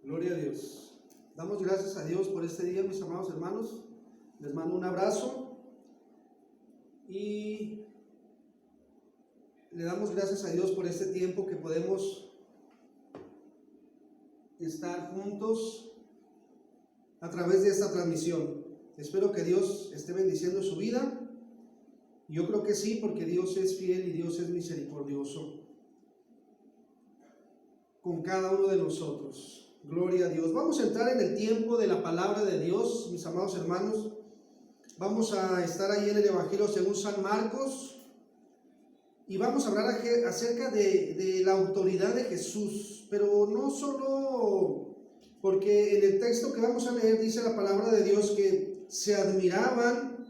Gloria a Dios. Damos gracias a Dios por este día, mis amados hermanos. Les mando un abrazo y le damos gracias a Dios por este tiempo que podemos estar juntos a través de esta transmisión. Espero que Dios esté bendiciendo su vida. Yo creo que sí, porque Dios es fiel y Dios es misericordioso con cada uno de nosotros. Gloria a Dios. Vamos a entrar en el tiempo de la palabra de Dios, mis amados hermanos. Vamos a estar ahí en el Evangelio según San Marcos y vamos a hablar acerca de la autoridad de Jesús, pero no solo porque en el texto que vamos a leer dice la palabra de Dios que se admiraban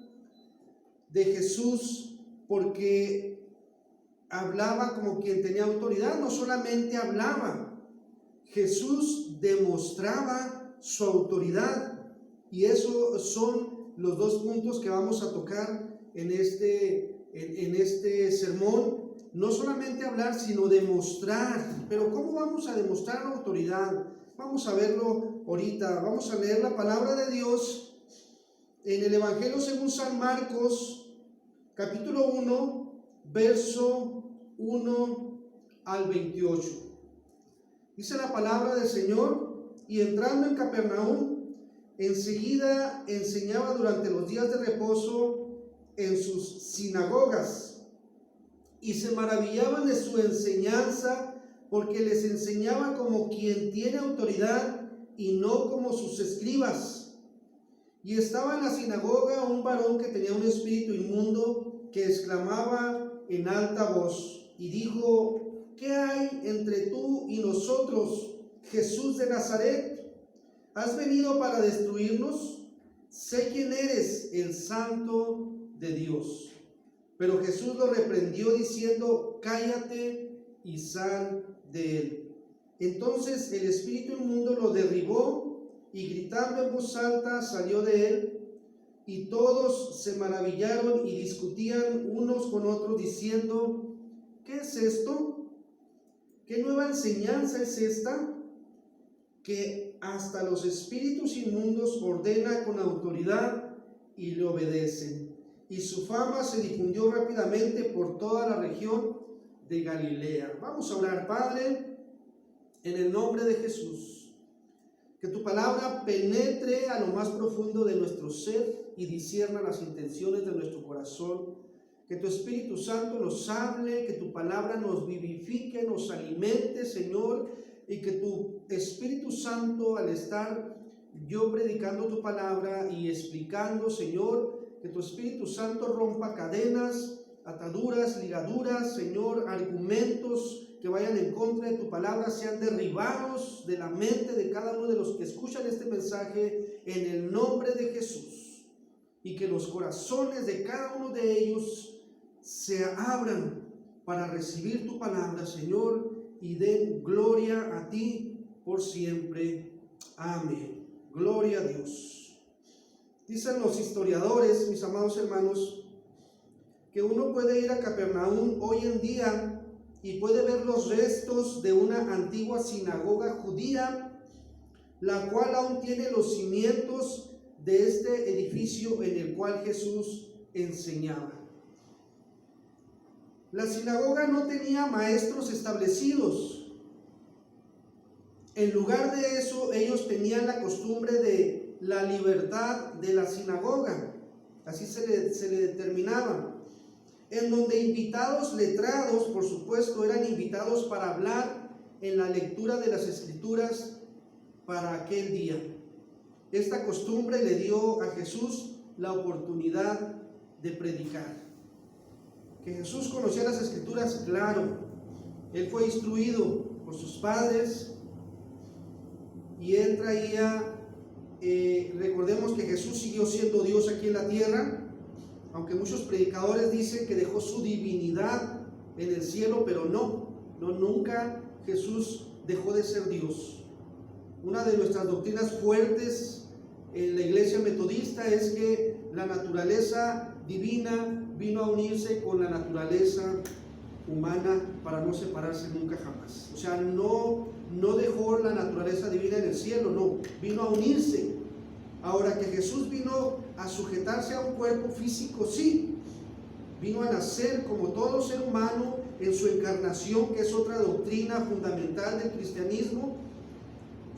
de Jesús porque hablaba como quien tenía autoridad. No solamente hablaba, Jesús demostraba su autoridad, y esos son los dos puntos que vamos a tocar en este sermón. No solamente hablar, sino demostrar. Pero ¿cómo vamos a demostrar la autoridad? Vamos a verlo ahorita. Vamos a leer la palabra de Dios en el Evangelio según San Marcos, capítulo 1, verso 1 al 28. Dice la palabra del Señor: y entrando en Capernaum, enseguida enseñaba durante los días de reposo en sus sinagogas, y se maravillaban de su enseñanza, porque les enseñaba como quien tiene autoridad y no como sus escribas. Y estaba en la sinagoga un varón que tenía un espíritu inmundo, que exclamaba en alta voz y dijo: ¿qué hay entre tú y nosotros, Jesús de Nazaret? ¿Has venido para destruirnos? Sé quién eres, el Santo de Dios. Pero Jesús lo reprendió diciendo: cállate y sal de él. Entonces el espíritu inmundo lo derribó y gritando en voz alta salió de él, y todos se maravillaron y discutían unos con otros diciendo: ¿qué es esto? ¿Qué nueva enseñanza es esta? Que hasta los espíritus inmundos ordena con autoridad y le obedecen. Y su fama se difundió rápidamente por toda la región de Galilea. Vamos a orar. Padre, en el nombre de Jesús, que tu palabra penetre a lo más profundo de nuestro ser y discierna las intenciones de nuestro corazón. Que tu Espíritu Santo nos hable, que tu palabra nos vivifique, nos alimente, Señor, y que tu Espíritu Santo, al estar yo predicando tu palabra y explicando, Señor, que tu Espíritu Santo rompa cadenas, ataduras, ligaduras, Señor, argumentos que vayan en contra de tu palabra sean derribados de la mente de cada uno de los que escuchan este mensaje en el nombre de Jesús, y que los corazones de cada uno de ellos se abran para recibir tu palabra, Señor, y den gloria a ti por siempre. Amén. Gloria a Dios. Dicen los historiadores, mis amados hermanos, que uno puede ir a Capernaum hoy en día y puede ver los restos de una antigua sinagoga judía, la cual aún tiene los cimientos de este edificio en el cual Jesús enseñaba. La sinagoga no tenía maestros establecidos. En lugar de eso, ellos tenían la costumbre de la libertad de la sinagoga, así se le determinaba, en donde invitados letrados, por supuesto, eran invitados para hablar en la lectura de las Escrituras para aquel día. Esta costumbre le dio a Jesús la oportunidad de predicar. Que Jesús conocía las Escrituras, claro. Él fue instruido por sus padres y él traía, recordemos que Jesús siguió siendo Dios aquí en la tierra, aunque muchos predicadores dicen que dejó su divinidad en el cielo, pero nunca Jesús dejó de ser Dios. Una de nuestras doctrinas fuertes en la iglesia metodista es que la naturaleza divina vino a unirse con la naturaleza humana para no separarse nunca jamás. O sea, no no dejó la naturaleza divina en el cielo, no, vino a unirse. Ahora, que Jesús vino a sujetarse a un cuerpo físico, sí, vino a nacer como todo ser humano en su encarnación, que es otra doctrina fundamental del cristianismo.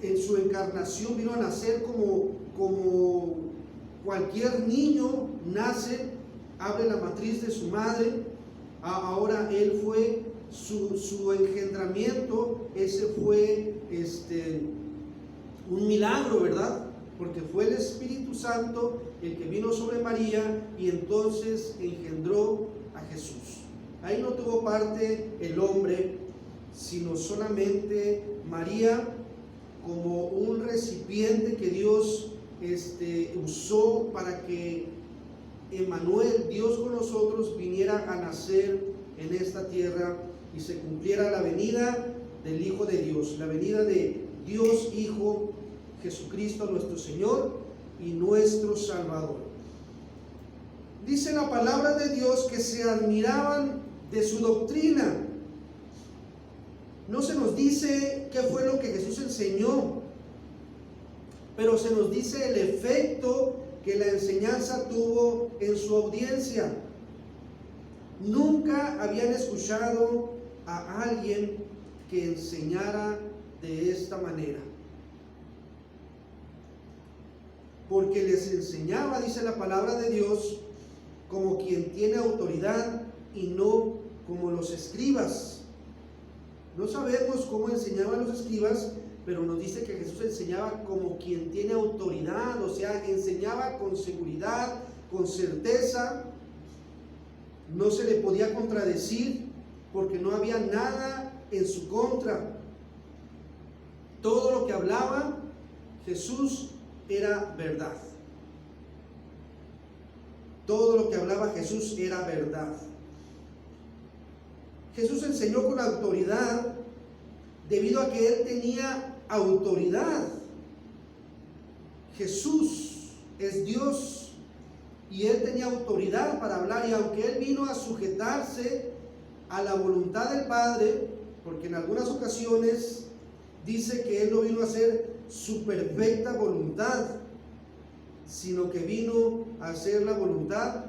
En su encarnación vino a nacer como cualquier niño nace, abre la matriz de su madre. Ahora él fue su engendramiento, ese fue un milagro, ¿verdad? Porque fue el Espíritu Santo el que vino sobre María y entonces engendró a Jesús. Ahí no tuvo parte el hombre, sino solamente María como un recipiente que Dios usó para que Emmanuel, Dios con nosotros, viniera a nacer en esta tierra y se cumpliera la venida del Hijo de Dios, la venida de Dios Hijo Jesucristo nuestro Señor y nuestro Salvador. Dice la palabra de Dios que se admiraban de su doctrina. No se nos dice qué fue lo que Jesús enseñó, pero se nos dice el efecto que la enseñanza tuvo en su audiencia. Nunca habían escuchado a alguien que enseñara de esta manera, porque les enseñaba, dice la palabra de Dios, como quien tiene autoridad y no como los escribas. No sabemos cómo enseñaban los escribas, pero nos dice que Jesús enseñaba como quien tiene autoridad, o sea, enseñaba con seguridad, con certeza. No se le podía contradecir porque no había nada en su contra. Todo lo que hablaba Jesús era verdad. Todo lo que hablaba Jesús era verdad. Jesús enseñó con autoridad debido a que Él tenía autoridad. Jesús es Dios y Él tenía autoridad para hablar, y aunque Él vino a sujetarse a la voluntad del Padre, porque en algunas ocasiones dice que Él no vino a hacer su perfecta voluntad, sino que vino a hacer la voluntad,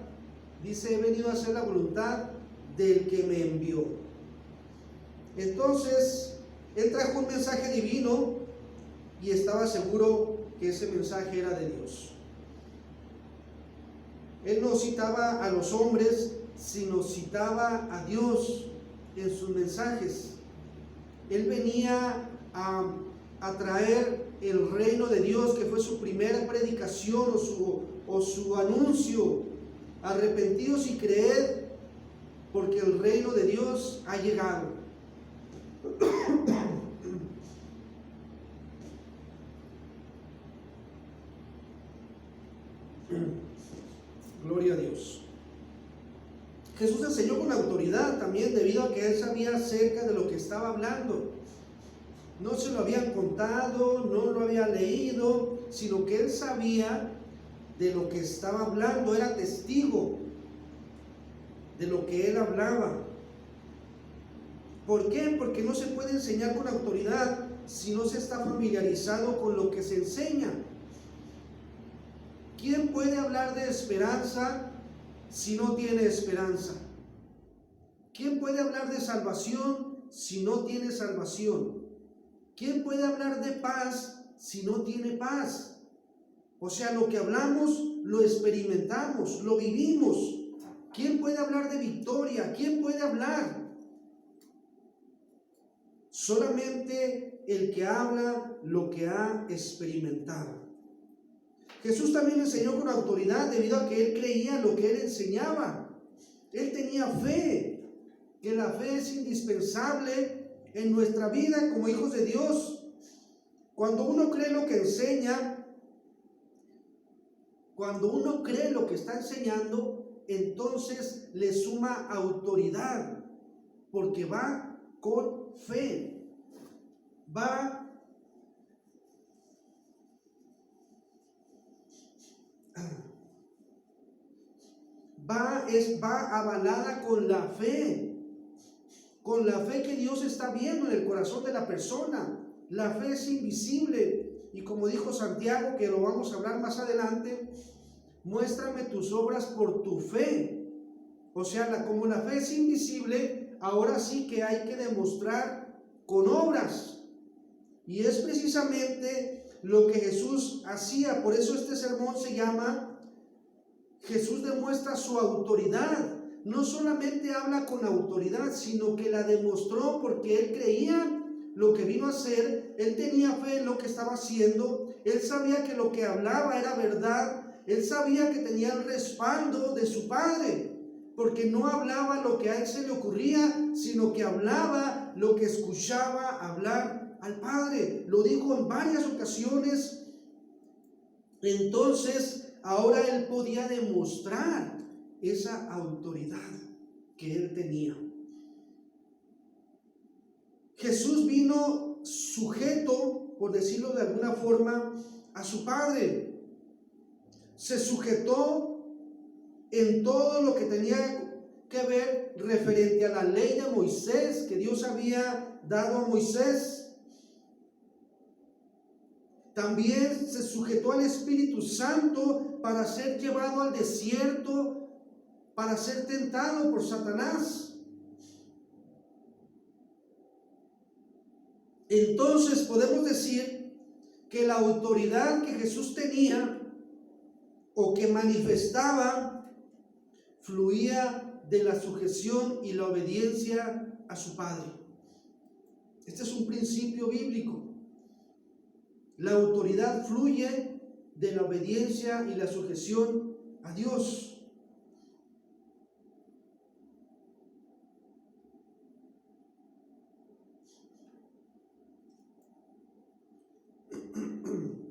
dice, he venido a hacer la voluntad del que me envió. Entonces, Él trajo un mensaje divino y estaba seguro que ese mensaje era de Dios. Él no citaba a los hombres, sino citaba a Dios en sus mensajes. Él venía a traer el reino de Dios, que fue su primera predicación o su anuncio. Arrepentidos y creed, porque el reino de Dios ha llegado. Gloria a Dios. Jesús enseñó con autoridad también, debido a que Él sabía acerca de lo que estaba hablando. No se lo habían contado, no lo había leído, sino que Él sabía de lo que estaba hablando, era testigo de lo que Él hablaba. ¿Por qué? Porque no se puede enseñar con autoridad si no se está familiarizado con lo que se enseña. ¿Quién puede hablar de esperanza si no tiene esperanza? ¿Quién puede hablar de salvación si no tiene salvación? ¿Quién puede hablar de paz si no tiene paz? O sea, lo que hablamos lo experimentamos, lo vivimos. ¿Quién puede hablar de victoria? ¿Quién puede hablar? Solamente el que habla lo que ha experimentado. Jesús también enseñó con autoridad debido a que Él creía lo que Él enseñaba. Él tenía fe, que la fe es indispensable en nuestra vida como hijos de Dios. Cuando uno cree lo que enseña, cuando uno cree lo que está enseñando, entonces le suma autoridad, porque va con fe, va avalada con la fe que Dios está viendo en el corazón de la persona. La fe es invisible y como dijo Santiago, que lo vamos a hablar más adelante, muéstrame tus obras por tu fe. O sea, como la fe es invisible, ahora sí que hay que demostrar con obras. Y es precisamente lo que Jesús hacía. Por eso este sermón se llama Jesús demuestra su autoridad. No solamente habla con autoridad, sino que la demostró porque él creía lo que vino a hacer. Él tenía fe en lo que estaba haciendo. Él sabía que lo que hablaba era verdad. Él sabía que tenía el respaldo de su Padre, porque no hablaba lo que a él se le ocurría, sino que hablaba lo que escuchaba hablar al Padre. Lo dijo en varias ocasiones. Entonces, ahora él podía demostrar esa autoridad que él tenía. Jesús vino sujeto, por decirlo de alguna forma, a su Padre. Se sujetó en todo lo que tenía que ver referente a la ley de Moisés, que Dios había dado a Moisés. También se sujetó al Espíritu Santo para ser llevado al desierto, para ser tentado por Satanás. Entonces podemos decir que la autoridad que Jesús tenía o que manifestaba fluía de la sujeción y la obediencia a su Padre. Este es un principio bíblico. La autoridad fluye de la obediencia y la sujeción a Dios.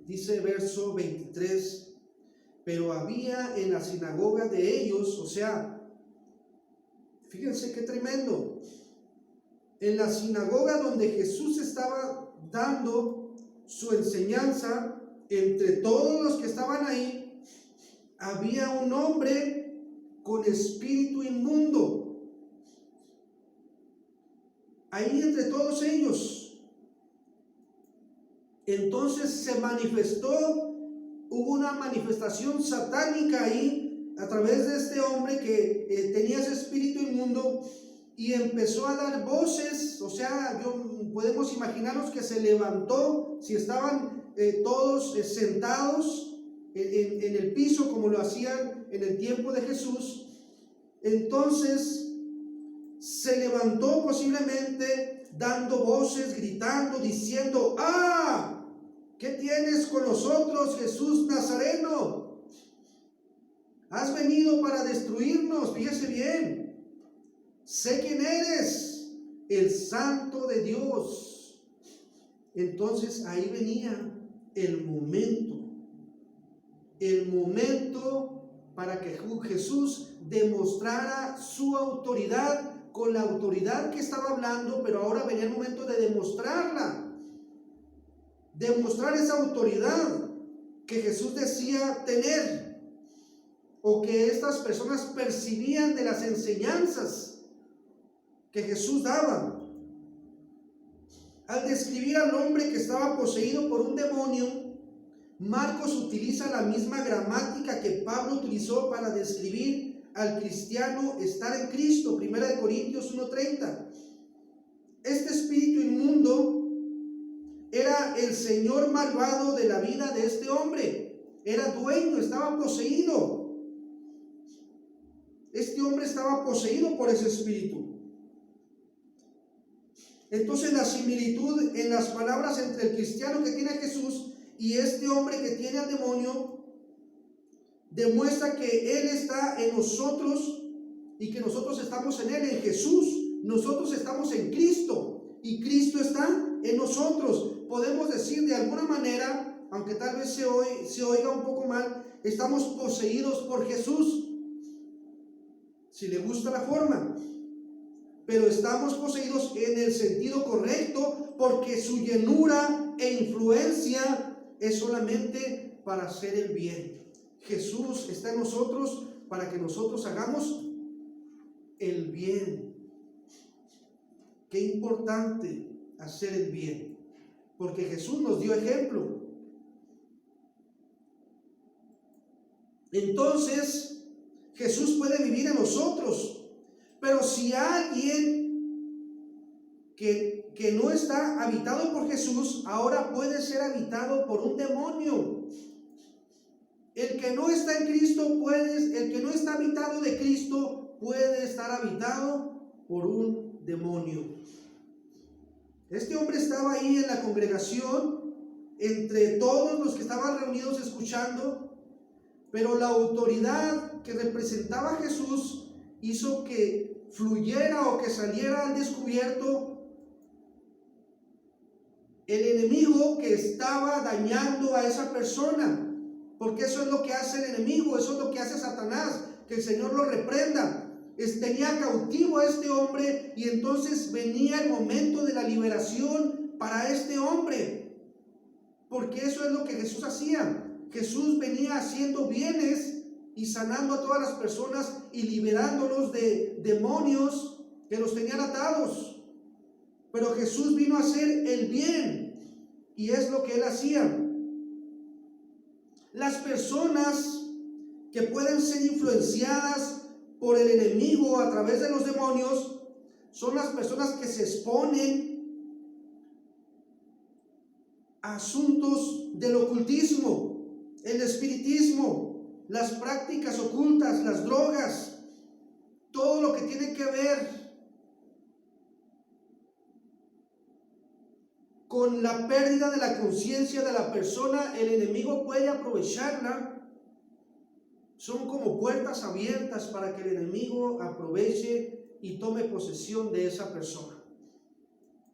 Dice verso 23, pero había en la sinagoga de ellos, o sea, fíjense qué tremendo, en la sinagoga donde Jesús estaba dando su enseñanza, entre todos los que estaban ahí, había un hombre con espíritu inmundo. Ahí entre todos ellos. Entonces se manifestó, hubo una manifestación satánica ahí a través de este hombre que tenía ese espíritu inmundo y empezó a dar voces. O sea, podemos imaginarnos que se levantó, si estaban todos sentados en el piso como lo hacían en el tiempo de Jesús, entonces se levantó posiblemente dando voces, gritando, diciendo: ¡ah! ¿Qué tienes con nosotros, Jesús Nazareno? Has venido para destruirnos. Fíjese bien. Sé quién eres, el Santo de Dios. Entonces ahí venía el momento para que Jesús demostrara su autoridad con la autoridad que estaba hablando, pero ahora venía el momento de demostrarla. Demostrar esa autoridad que Jesús decía tener, o que estas personas percibían de las enseñanzas que Jesús daba. Al describir al hombre que estaba poseído por un demonio, Marcos utiliza la misma gramática que Pablo utilizó para describir al cristiano estar en Cristo. 1 Corintios 1:30. Este espíritu inmundo era el señor malvado de la vida de este hombre. Era dueño, estaba poseído. Este hombre estaba poseído por ese espíritu. Entonces la similitud en las palabras entre el cristiano que tiene a Jesús y este hombre que tiene al demonio demuestra que Él está en nosotros y que nosotros estamos en Él, en Jesús. Nosotros estamos en Cristo y Cristo está en nosotros. Podemos decir de alguna manera, aunque tal vez se oiga un poco mal, estamos poseídos por Jesús, si le gusta la forma, pero estamos poseídos en el sentido correcto, porque su llenura e influencia es solamente para hacer el bien. Jesús está en nosotros para que nosotros hagamos el bien. Qué importante hacer el bien. porque Jesús nos dio ejemplo. Entonces, Jesús puede vivir en nosotros, pero si alguien que no está habitado por Jesús, ahora puede ser habitado por un demonio. El que no está en Cristo el que no está habitado de Cristo puede estar habitado por un demonio. Este hombre estaba ahí en la congregación, entre todos los que estaban reunidos escuchando, pero la autoridad que representaba a Jesús hizo que fluyera o que saliera al descubierto el enemigo que estaba dañando a esa persona. Porque eso es lo que hace el enemigo, eso es lo que hace Satanás, que el Señor lo reprenda. Tenía cautivo a este hombre y entonces venía el momento de la liberación para este hombre. Porque eso es lo que Jesús hacía. Jesús venía haciendo bienes y sanando a todas las personas y liberándolos de demonios que los tenían atados. Pero Jesús vino a hacer el bien y es lo que él hacía. Las personas que pueden ser influenciadas por el enemigo a través de los demonios son las personas que se exponen a asuntos del ocultismo, el espiritismo, las prácticas ocultas, las drogas, todo lo que tiene que ver con la pérdida de la conciencia de la persona. El enemigo puede aprovecharla. Son como puertas abiertas para que el enemigo aproveche y tome posesión de esa persona.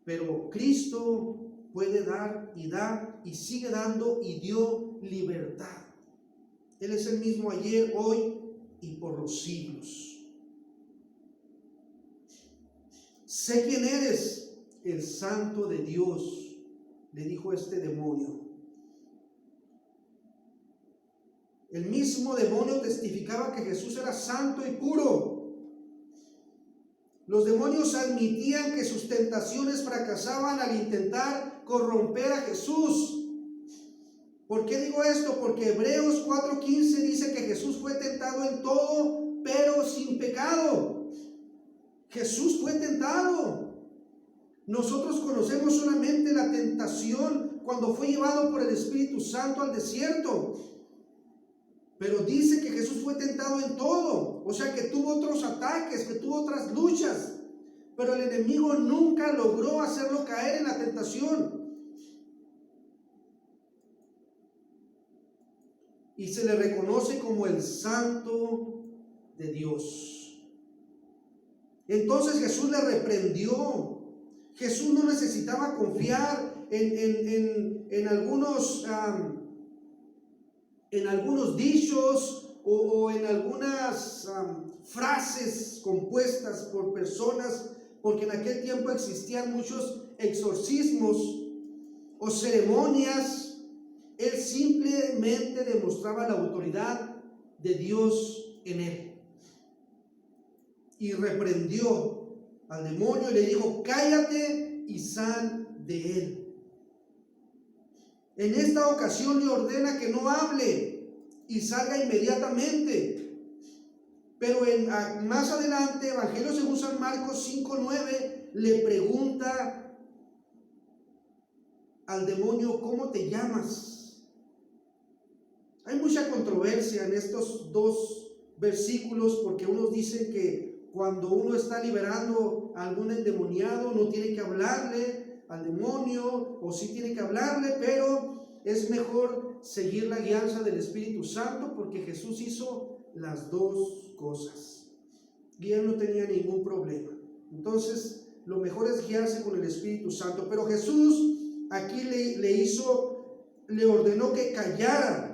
Pero Cristo puede dar y da y sigue dando y dio libertad. Él es el mismo ayer, hoy y por los siglos. Sé quién eres, el Santo de Dios, le dijo este demonio. El mismo demonio testificaba que Jesús era santo y puro. Los demonios admitían que sus tentaciones fracasaban al intentar corromper a Jesús. ¿Por qué digo esto? Porque Hebreos 4:15 dice que Jesús fue tentado en todo, pero sin pecado. Jesús fue tentado. Nosotros conocemos solamente la tentación cuando fue llevado por el Espíritu Santo al desierto. Pero dice que Jesús fue tentado en todo. O sea que tuvo otros ataques, que tuvo otras luchas. Pero el enemigo nunca logró hacerlo caer en la tentación. Y se le reconoce como el Santo de Dios. Entonces Jesús le reprendió. Jesús no necesitaba confiar en algunos dichos o en algunas frases compuestas por personas, porque en aquel tiempo existían muchos exorcismos o ceremonias. Él simplemente demostraba la autoridad de Dios en él y reprendió al demonio y le dijo: cállate y sal de él. En esta ocasión le ordena que no hable y salga inmediatamente. Pero más adelante, Evangelio según San Marcos 5:9, le pregunta al demonio: ¿cómo te llamas? Hay mucha controversia en estos dos versículos, porque unos dicen que cuando uno está liberando a algún endemoniado no tiene que hablarle al demonio, o sí tiene que hablarle, pero es mejor seguir la guianza del Espíritu Santo, porque Jesús hizo las dos cosas y él no tenía ningún problema. Entonces lo mejor es guiarse con el Espíritu Santo. Pero Jesús aquí le ordenó que callara,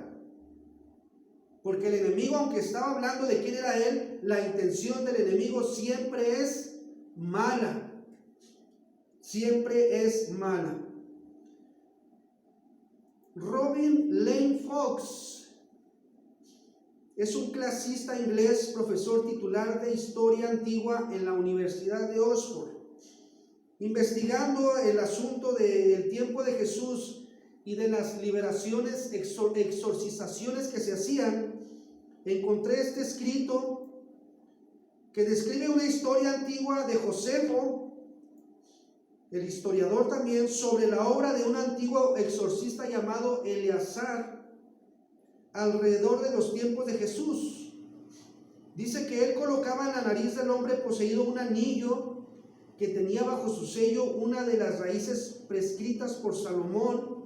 porque el enemigo, aunque estaba hablando de quién era él, la intención del enemigo siempre es mala. Siempre es mala. Robin Lane Fox es un clasista inglés, profesor titular de historia antigua en la Universidad de Oxford. investigando el asunto del tiempo de Jesús y de las liberaciones, exorcizaciones que se hacían, encontré este escrito que describe una historia antigua de Josefo, el historiador también, sobre la obra de un antiguo exorcista llamado Eleazar, alrededor de los tiempos de Jesús. Dice que él colocaba en la nariz del hombre poseído un anillo que tenía bajo su sello una de las raíces prescritas por Salomón,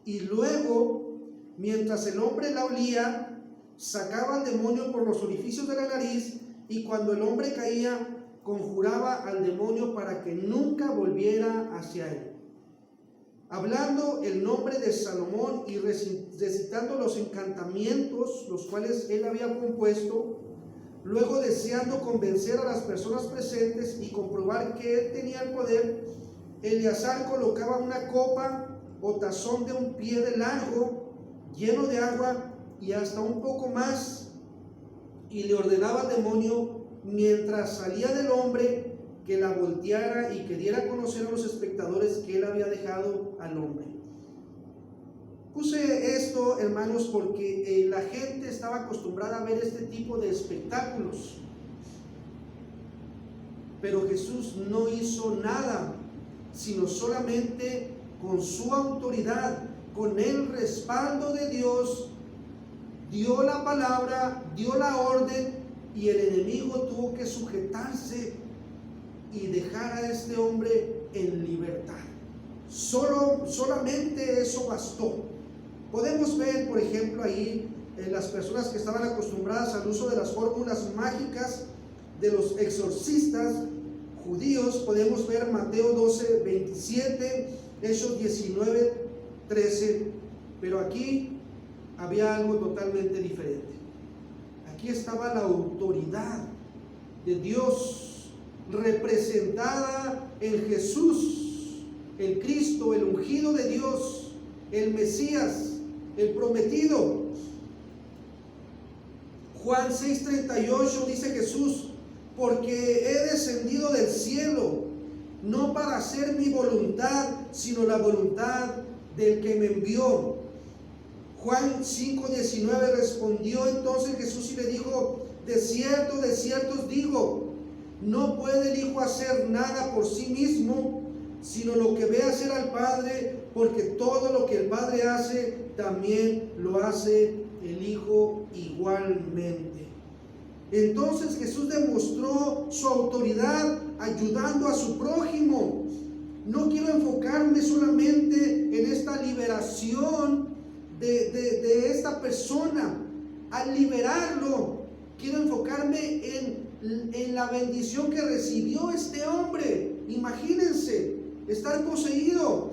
y luego, mientras el hombre la olía, sacaba al demonio por los orificios de la nariz, y cuando el hombre caía, conjuraba al demonio para que nunca volviera hacia él. Hablando el nombre de Salomón y recitando los encantamientos, los cuales él había compuesto, luego deseando convencer a las personas presentes y comprobar que él tenía el poder, Eleazar colocaba una copa o tazón de un pie de largo, lleno de agua y hasta un poco más, y le ordenaba al demonio, mientras salía del hombre, que la volteara y que diera a conocer a los espectadores que él había dejado al hombre. Puse esto, hermanos, porque la gente estaba acostumbrada a ver este tipo de espectáculos, pero Jesús no hizo nada, sino solamente con su autoridad, con el respaldo de Dios, dio la palabra, dio la orden, y el enemigo tuvo que sujetarse y dejar a este hombre en libertad. Solamente eso bastó. Podemos ver, por ejemplo, ahí las personas que estaban acostumbradas al uso de las fórmulas mágicas de los exorcistas judíos. Podemos ver Mateo 12, 27, Hechos 19, 13, pero aquí había algo totalmente diferente. Aquí estaba la autoridad de Dios representada en Jesús, el Cristo, el ungido de Dios, el Mesías, el prometido. Juan 6:38 dice Jesús: porque he descendido del cielo, no para hacer mi voluntad, sino la voluntad del que me envió. Juan 5:19 respondió entonces Jesús y le dijo: de cierto os digo, no puede el Hijo hacer nada por sí mismo, sino lo que ve hacer al Padre, porque todo lo que el Padre hace, también lo hace el Hijo igualmente. Entonces Jesús demostró su autoridad ayudando a su prójimo. No quiero enfocarme solamente en esta liberación de esta persona. Al liberarlo, quiero enfocarme en la bendición que recibió este hombre. Imagínense, estar poseído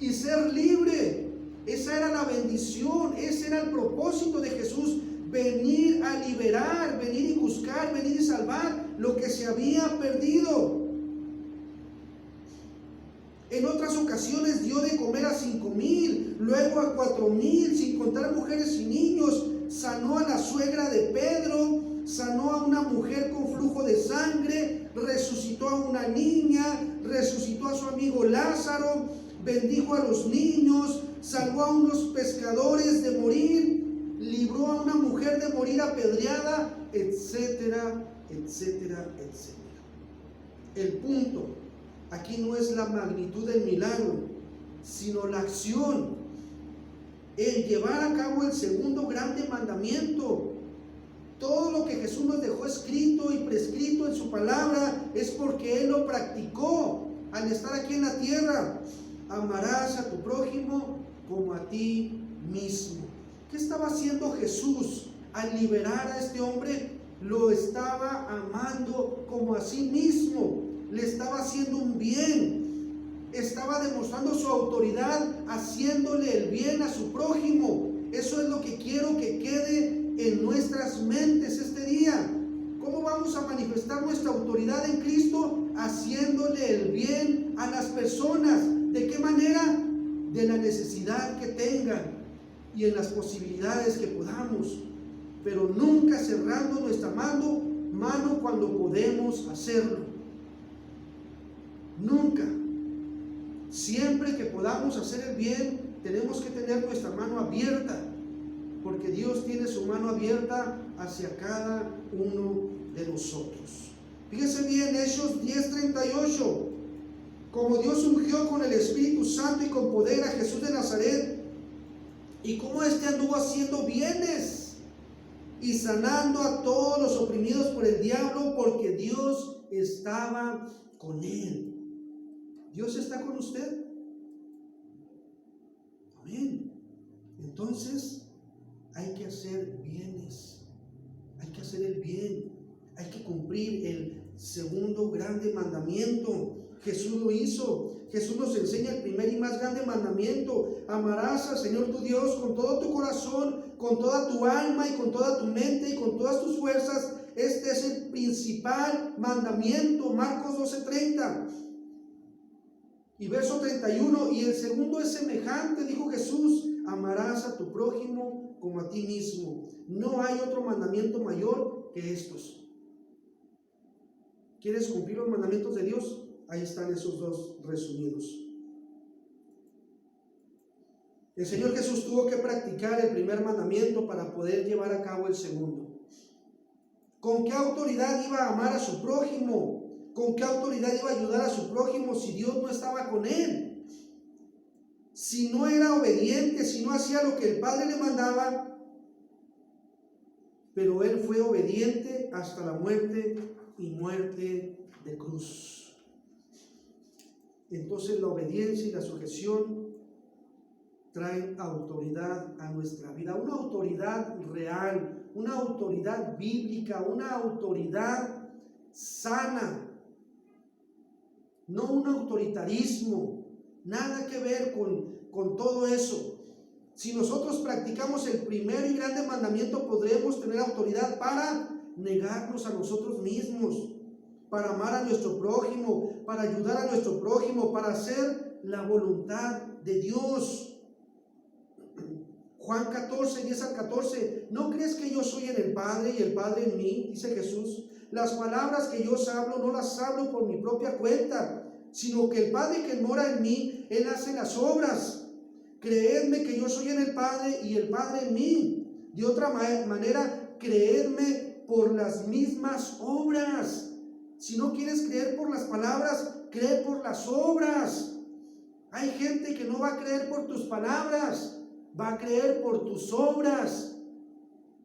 y ser libre. Esa era la bendición, ese era el propósito de Jesús: venir a liberar, venir y buscar, venir y salvar lo que se había perdido. En otras ocasiones dio de comer a 5,000, luego a 4,000, sin contar mujeres y niños. Sanó a la suegra de Pedro, sanó a una mujer con flujo de sangre, resucitó a una niña, resucitó a su amigo Lázaro, bendijo a los niños, salvó a unos pescadores de morir, libró a una mujer de morir apedreada, etcétera, etcétera, etcétera. El punto aquí no es la magnitud del milagro, sino la acción, el llevar a cabo el segundo grande mandamiento. Todo lo que Jesús nos dejó escrito y prescrito en su palabra es porque Él lo practicó al estar aquí en la tierra. Amarás a tu prójimo como a ti mismo. ¿Qué estaba haciendo Jesús al liberar a este hombre? Lo estaba amando como a sí mismo. Le estaba haciendo un bien. Estaba demostrando su autoridad, haciéndole el bien a su prójimo. Eso es lo que quiero que quede en nuestras mentes este día. ¿Cómo vamos a manifestar nuestra autoridad en Cristo? Haciéndole el bien a las personas. ¿De qué manera? De la necesidad que tengan y en las posibilidades que podamos, pero nunca cerrando nuestra mano cuando podemos hacerlo. Nunca. Siempre que podamos hacer el bien, tenemos que tener nuestra mano abierta, porque Dios tiene su mano abierta hacia cada uno de nosotros. Fíjese bien, Hechos 10:38. Como Dios ungió con el Espíritu Santo y con poder a Jesús de Nazaret, y cómo éste anduvo haciendo bienes y sanando a todos los oprimidos por el diablo, porque Dios estaba con él. ¿Dios está con usted? Amén. Entonces hay que hacer bienes, hay que hacer el bien, hay que cumplir el segundo grande mandamiento. Jesús lo hizo. Jesús nos enseña el primer y más grande mandamiento: amarás al Señor tu Dios con todo tu corazón, con toda tu alma y con toda tu mente y con todas tus fuerzas. Este es el principal mandamiento. Marcos 12:30 y verso 31. Y el segundo es semejante, dijo Jesús: amarás a tu prójimo como a ti mismo. No hay otro mandamiento mayor que estos. ¿Quieres cumplir los mandamientos de Dios? Ahí están esos dos resumidos. El Señor Jesús tuvo que practicar el primer mandamiento para poder llevar a cabo el segundo. ¿Con qué autoridad iba a amar a su prójimo? ¿Con qué autoridad iba a ayudar a su prójimo si Dios no estaba con él? Si no era obediente, si no hacía lo que el Padre le mandaba. Pero él fue obediente hasta la muerte y muerte de cruz. Entonces la obediencia y la sujeción traen autoridad a nuestra vida, una autoridad real, una autoridad bíblica, una autoridad sana, no un autoritarismo, nada que ver con todo eso. Si nosotros practicamos el primer y grande mandamiento, podremos tener autoridad para negarnos a nosotros mismos, para amar a nuestro prójimo, para ayudar a nuestro prójimo, para hacer la voluntad de Dios. Juan 14, 10 al 14. ¿No crees que yo soy en el Padre y el Padre en mí? Dice Jesús. Las palabras que yo os hablo no las hablo por mi propia cuenta, sino que el Padre que mora en mí, Él hace las obras. Creedme que yo soy en el Padre y el Padre en mí. De otra manera, creedme por las mismas obras. Si no quieres creer por las palabras, cree por las obras. Hay gente que no va a creer por tus palabras, va a creer por tus obras.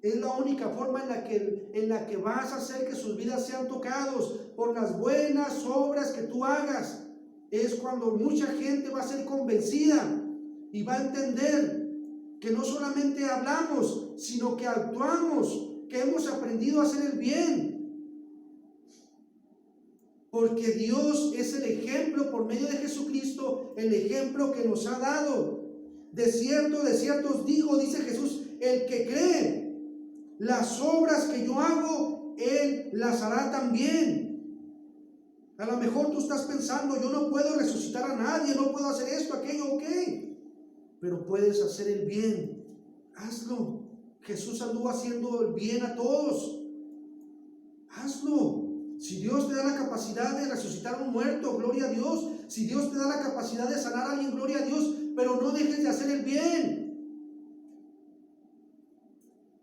Es la única forma en la que vas a hacer que sus vidas sean tocados, por las buenas obras que tú hagas. Es cuando mucha gente va a ser convencida y va a entender que no solamente hablamos, sino que actuamos, que hemos aprendido a hacer el bien. Porque Dios es el ejemplo por medio de Jesucristo, el ejemplo que nos ha dado. De cierto os digo, dice Jesús, el que cree, las obras que yo hago, él las hará también. A lo mejor tú estás pensando, yo no puedo resucitar a nadie, no puedo hacer esto, aquello, ok. Pero puedes hacer el bien, hazlo. Jesús anduvo haciendo el bien a todos. Hazlo. Si Dios te da la capacidad de resucitar a un muerto, gloria a Dios. Si Dios te da la capacidad de sanar a alguien, gloria a Dios. Pero no dejes de hacer el bien.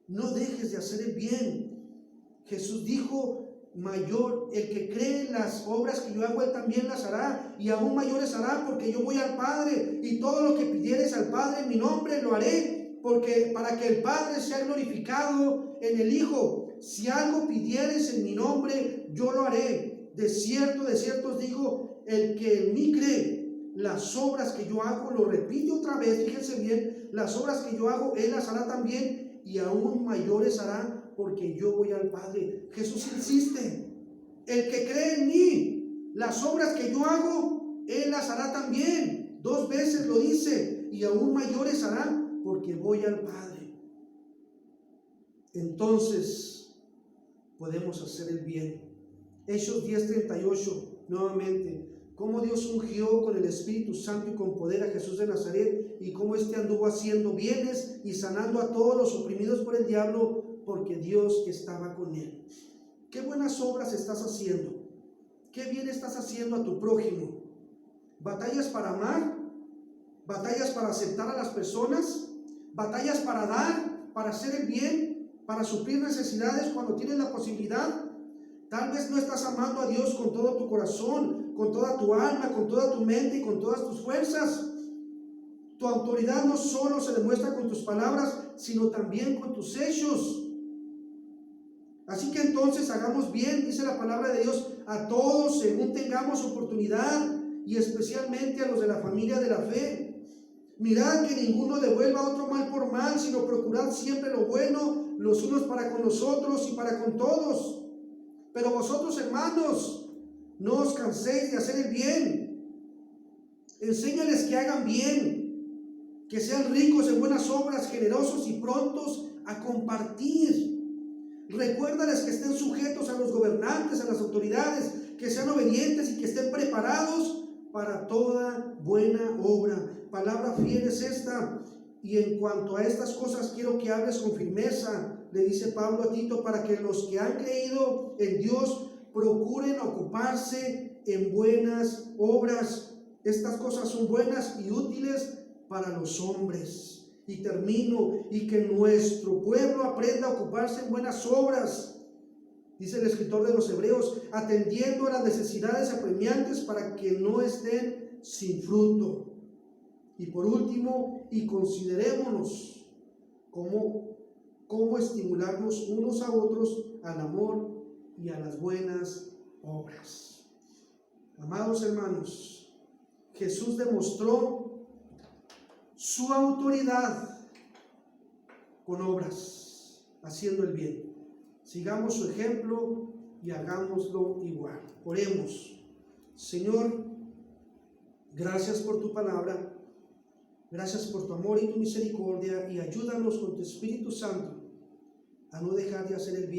No dejes de hacer el bien. Jesús dijo, mayor, el que cree en las obras que yo hago, él también las hará, y aún mayores hará, porque yo voy al Padre, y todo lo que pidieres al Padre en mi nombre lo haré, porque para que el Padre sea glorificado en el Hijo. Si algo pidieres en mi nombre, yo lo haré. De cierto os digo, el que en mí cree, las obras que yo hago, lo repito otra vez, fíjense bien, las obras que yo hago, él las hará también, y aún mayores hará, porque yo voy al Padre. Jesús insiste, el que cree en mí, las obras que yo hago, él las hará también. 2 veces lo dice, y aún mayores hará, porque voy al Padre. Entonces podemos hacer el bien. Hechos 10:38, nuevamente, cómo Dios ungió con el Espíritu Santo y con poder a Jesús de Nazaret, y cómo éste anduvo haciendo bienes y sanando a todos los oprimidos por el diablo, porque Dios estaba con él. ¿Qué buenas obras estás haciendo? ¿Qué bien estás haciendo a tu prójimo? batallas para amar, batallas para aceptar a las personas, batallas para dar, para hacer el bien, para suplir necesidades cuando tienes la posibilidad. Tal vez no estás amando a Dios con todo tu corazón, con toda tu alma, con toda tu mente y con todas tus fuerzas. Tu autoridad no solo se demuestra con tus palabras, sino también con tus hechos. Así que entonces hagamos bien, dice la palabra de Dios, a todos según tengamos oportunidad, y especialmente a los de la familia de la fe. Mirad que ninguno devuelva a otro mal por mal, sino procurad siempre lo bueno, los unos para con los otros y para con todos. Pero vosotros, hermanos, no os canséis de hacer el bien. Enséñales que hagan bien, que sean ricos en buenas obras, generosos y prontos a compartir. Recuérdales que estén sujetos a los gobernantes, a las autoridades, que sean obedientes y que estén preparados para toda buena obra. Palabra fiel es esta. Y en cuanto a estas cosas quiero que hables con firmeza, le dice Pablo a Tito, para que los que han creído en Dios procuren ocuparse en buenas obras. Estas cosas son buenas y útiles para los hombres. Y termino, y que nuestro pueblo aprenda a ocuparse en buenas obras, dice el escritor de los Hebreos, atendiendo a las necesidades apremiantes para que no estén sin fruto. Y por último, y considerémonos cómo estimularnos unos a otros al amor y a las buenas obras. Amados hermanos, Jesús demostró su autoridad con obras, haciendo el bien. Sigamos su ejemplo y hagámoslo igual. Oremos. Señor, gracias por tu palabra, gracias por tu amor y tu misericordia, y ayúdanos con tu Espíritu Santo a no dejar de hacer el bien.